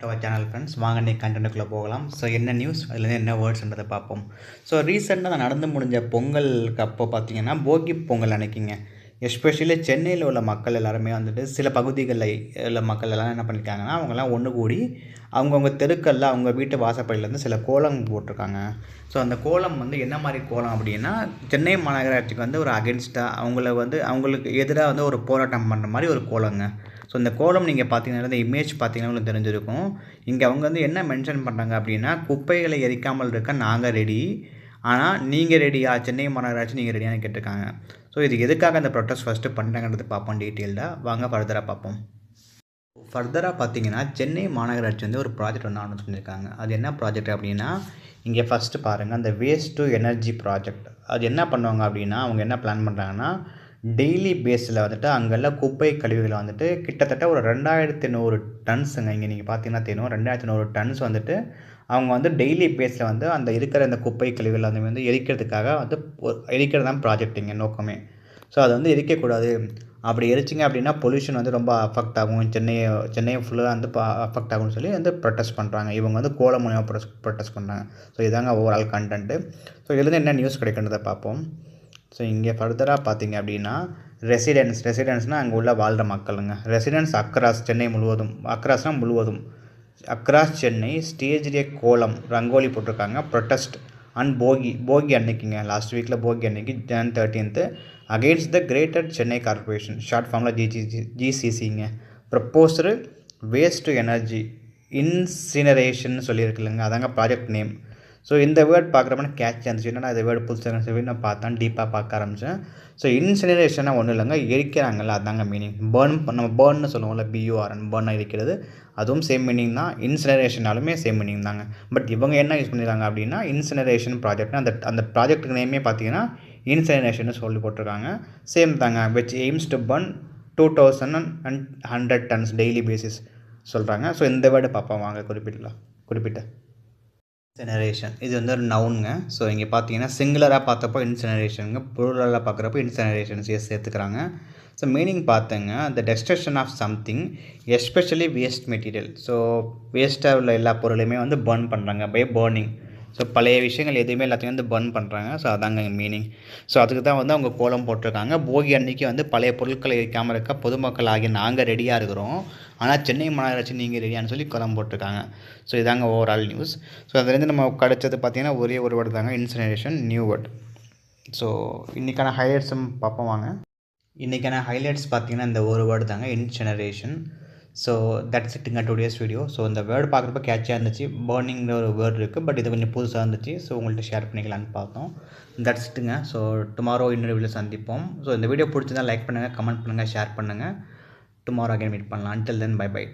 To our channel friends, வாங்க இன்றைக்கி கண்டென்ட்டுக்குள்ளே போகலாம். ஸோ என்ன நியூஸ், அதுலேருந்து என்ன வேர்ட்ஸ்ன்றதை பார்ப்போம். ஸோ ரீசெண்டாக நடந்து முடிஞ்ச பொங்கலுக்கு அப்போ பார்த்தீங்கன்னா, போகி பொங்கல் அன்னைக்கிங்க. எஸ்பெஷலி சென்னையில் உள்ள மக்கள் எல்லாருமே வந்துட்டு சில பகுதிகளில் உள்ள மக்கள் எல்லாம் என்ன பண்ணியிருக்காங்கன்னா, அவங்கெல்லாம் ஒன்று கூடி அவங்கவுங்க தெருக்களில் அவங்க வீட்டு வாசப்படியிலேருந்து சில கோலம் போட்டிருக்காங்க. ஸோ அந்த கோலம் வந்து என்ன மாதிரி கோலம் அப்படின்னா, சென்னை மாநகராட்சிக்கு வந்து ஒரு அகென்ஸ்டாக அவங்களுக்கு எதிராக வந்து ஒரு போராட்டம் பண்ணுற மாதிரி ஒரு கோலங்க. ஸோ இந்த கோலம் நீங்கள் பார்த்தீங்கன்னா, இந்த இமேஜ் பார்த்தீங்கன்னா உங்களுக்கு தெரிஞ்சிருக்கும். இங்கே அவங்க வந்து என்ன மென்ஷன் பண்ணுறாங்க அப்படின்னா, குப்பைகளை எரிக்காமல் இருக்க நாங்கள் ரெடி, ஆனால் நீங்கள் ரெடியா, சென்னை மாநகராட்சி நீங்கள் ரெடியான்னு கேட்டிருக்காங்க. ஸோ இது எதுக்காக அந்த ப்ரொட்டஸ்ட் ஃபஸ்ட்டு பண்ணுறாங்கன்றது பார்ப்போம் டீட்டெயில்டாக. வாங்க ஃபர்தராக பார்ப்போம். ஃபர்தராக பார்த்தீங்கன்னா, சென்னை மாநகராட்சி வந்து ஒரு ப்ராஜெக்ட் ஒன்று அனௌன்ஸ் பண்ணியிருக்காங்க. அது என்ன ப்ராஜெக்ட் அப்படின்னா, இங்கே ஃபஸ்ட்டு பாருங்கள், அந்த வேஸ்ட் டு எனர்ஜி ப்ராஜெக்ட். அது என்ன பண்ணுவாங்க அப்படின்னா, அவங்க என்ன பிளான் பண்ணுறாங்கன்னா, டெய்லி பேஸில் வந்துட்டு அங்கெல்லாம் குப்பை கழிவுகளை வந்துட்டு கிட்டத்தட்ட ஒரு 2100 டன்ஸுங்க. இங்கே நீங்கள் பார்த்தீங்கன்னா தெரியும், 2100 டன்ஸ் வந்துட்டு அவங்க வந்து டெய்லி பேஸில் வந்து அந்த இருக்கிற அந்த குப்பை கழிவுகளை வந்து எரிக்கிறதுக்காக வந்து எரிக்கிறது தான் ப்ராஜெக்ட் நோக்கமே. ஸோ அதை வந்து எரிக்கக்கூடாது. அப்படி எரிச்சிங்க அப்படின்னா பொல்யூஷன் வந்து ரொம்ப அஃபெக்ட் ஆகும், சென்னையை ஃபுல்லாக வந்து அஃபெக்ட் ஆகும்னு சொல்லி வந்து ப்ரொட்டஸ்ட் பண்ணுறாங்க. இவங்க வந்து கோலம் மூலியமாக ப்ரொட்டஸ்ட் பண்ணுறாங்க. ஸோ இதாங்க ஓவரால் கண்டென்ட்டு. ஸோ இதுலேருந்து என்ன நியூஸ் கிடைக்கின்றதை பார்ப்போம். ஸோ இங்கே ஃபர்தராக பார்த்தீங்க அப்படின்னா, ரெசிடென்ஸ்னால் அங்கே உள்ள வாழ்கிற மக்களுங்க. ரெசிடென்ஸ் அக்ராஸ் சென்னை முழுவதும், அக்ராஸ்னால் முழுவதும், அக்ராஸ் சென்னை ஸ்டேஜ்லேயே கோலம் ரங்கோலி போட்டிருக்காங்க. ப்ரொட்டஸ்ட் அண்ட் போகி அன்னைக்குங்க. லாஸ்ட் வீக்கில் போகி அன்னைக்கு Jan 13 against the greater Chennai corporation, short ஃபார்மில் ஜிசிசிங்க, proposed waste to energy incineration சொல்லியிருக்குல்லங்க. அதாங்க ப்ராஜெக்ட் நேம். ஸோ இந்த வேர்ட் பார்க்குறப்ப கேட்ச் இருந்துச்சு, என்னன்னா இந்த வேர்டு புதுசாக சொல்லி நான் பார்த்தேன், டீப்பாக பார்க்க ஆரம்பித்தேன். ஸோ இன்சினரேஷனாக ஒன்றும் இல்லைங்க, எரிக்கிறாங்கல்ல, அதாங்க மீனிங். நம்ம பேர்ன்னு சொல்லுவோம்ல, பியூஆர்என், பேர்னாக இருக்கிறது, அதுவும் சேம் மீனிங் தான். இன்சினரேஷனாலுமே சேம் மீனிங் தாங்க. பட் இவங்க என்ன யூஸ் பண்ணியிருக்காங்க அப்படின்னா, இன்சினரேஷன் ப்ராஜெக்ட்னா அந்த ப்ராஜெக்ட்டுக்கு நேமே பார்த்தீங்கன்னா இன்சினரேஷன் சொல்லி போட்டிருக்காங்க. சேம் தாங்க. Which aims to burn 2100 tons daily basis சொல்கிறாங்க. ஸோ இந்த வேர்டு பார்ப்போம் வாங்க குறிப்பிட்ட இன்சினரேஷன். இது வந்து ஒரு நவுனுங்க. ஸோ இங்கே பார்த்தீங்கன்னா சிங்குலராக பார்த்தப்போ இன்சினரேஷனுங்க, ப்ளூரலாக பார்க்குறப்போ இன்சினரேஷன்ஸ் சேர்த்துக்கிறாங்க. ஸோ மீனிங் பார்த்துங்க, the destruction of something especially waste material. So வேஸ்ட்டாக உள்ள எல்லா பொருளையுமே வந்து பர்ன் பண்ணுறாங்க பை பர்னிங். ஸோ பழைய விஷயங்கள் எதுவுமே எல்லாத்தையும் வந்து பர்ன் பண்ணுறாங்க. ஸோ அதாங்க மீனிங். ஸோ அதுக்கு தான் வந்து அவங்க கோலம் போட்டிருக்காங்க. போகி அன்றைக்கி வந்து பழைய பொருட்களை எரிக்காமல் இருக்க பொதுமக்கள் ஆகிய நாங்கள் ரெடியாக இருக்கிறோம், ஆனால் சென்னை மாநகராட்சி நீங்கள் ரெடியான்னு சொல்லி கோலம் போட்டிருக்காங்க. ஸோ இதாங்க ஓவரால் நியூஸ். ஸோ அதுலேருந்து நம்ம கிடைச்சது பார்த்திங்கன்னா ஒரே ஒரு வேர்டு தாங்க, இன்சினரேஷன், நியூ வேர்ட். ஸோ இன்றைக்கான ஹைலைட்ஸும் பார்ப்போம் வாங்க. இன்றைக்கான ஹைலைட்ஸ் பார்த்திங்கன்னா இந்த ஒரு வேர்டு தாங்க, இன்சினரேஷன். ஸோ தட்ஸ் இட்டுங்க டுடேஸ் வீடியோ. ஸோ இந்த வேர்டு பார்க்குறப்ப கேட்சியாக இருந்துச்சு, பர்னிங்கிற ஒரு வேர்டு இருக்குது, பட் இது கொஞ்சம் புதுசாக இருந்துச்சு. ஸோ உங்கள்கிட்ட ஷேர் பண்ணிக்கலான்னு பார்த்தோம். தட்ஸ் இட்டுங்க. ஸோ டுமாரோ இன்னொரு வீடியோ சந்திப்போம். ஸோ இந்த வீடியோ பிடிச்சிருந்தால் லைக் பண்ணுங்கள், கமெண்ட் பண்ணுங்கள், ஷேர் பண்ணுங்கள். டுமாரோ அகைன் மீட் பண்ணலாம். Until then bye by.